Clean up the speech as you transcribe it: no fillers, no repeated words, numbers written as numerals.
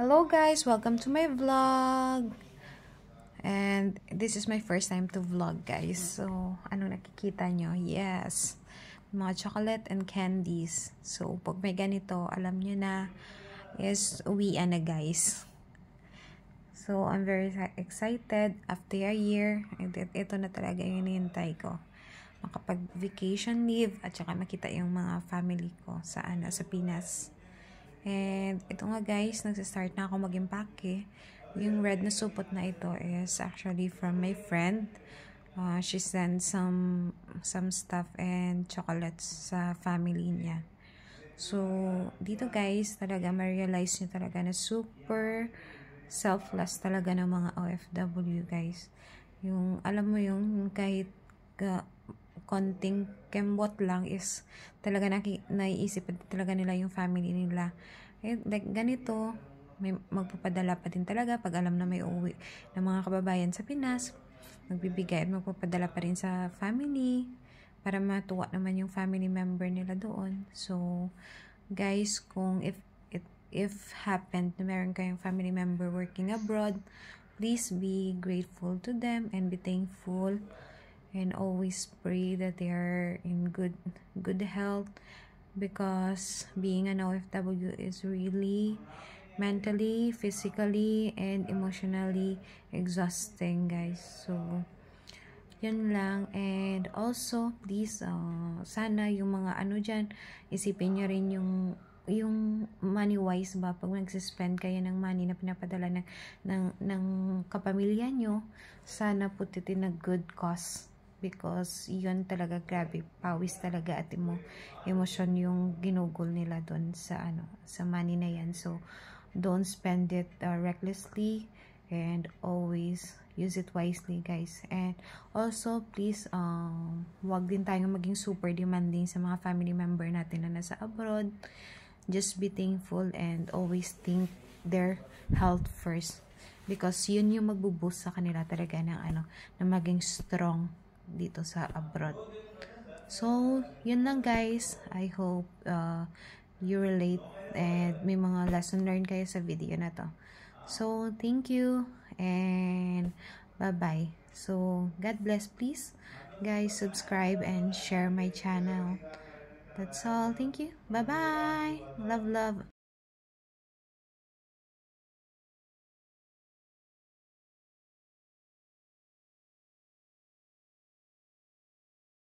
Hello guys, welcome to my vlog. And this is my first time to vlog guys. So, ano nakikita nyo? Yes, mga chocolate and candies. So, pag may ganito, alam nyo na is uwian na guys. So, I'm very excited after a year. And ito na talaga yung hinihintay ko. Makapag-vacation leave at saka makita yung mga family ko sa Pinas. And ito nga guys, nagsistart na ako mag-impake. Yung red na supot na ito is actually from my friend. She sent some stuff and chocolates sa family niya. So, dito guys, talaga ma-realize nyo talaga na super selfless talaga ng mga OFW guys. Yung, alam mo yung kahit konting kembot lang is talaga naiisip talaga nila yung family nila. Like ganito, may magpapadala pa din talaga pag alam na may uuwi ng mga kababayan sa Pinas. Magbibigay at magpapadala pa rin sa family para matuwa naman yung family member nila doon. So, guys, kung if happened na meron kayong family member working abroad, please be grateful to them and be thankful. And always pray that they are in good health, because being an OFW is really mentally, physically, and emotionally exhausting guys. So yun lang. And also please sana yung mga dyan, isipin nyo rin yung money wise ba pag nagsispend kayo ng money na pinapadala ng kapamilya nyo. Sana put it in a good cause, because yun talaga grabe, pawis talaga at emosyon yung ginugol nila doon sa money na yan. So don't spend it recklessly, and always use it wisely guys. And also please wag din tayong maging super demanding sa mga family member natin na nasa abroad. Just be thankful and always think their health first, because yun yung magbuboost sa kanila talaga ng na maging strong dito sa abroad. So yun lang guys, I hope you relate and may mga lesson learned kayo sa video na to. So thank you and bye bye. So God bless. Please guys, subscribe and share my channel. That's all. Thank you. Bye bye. Love.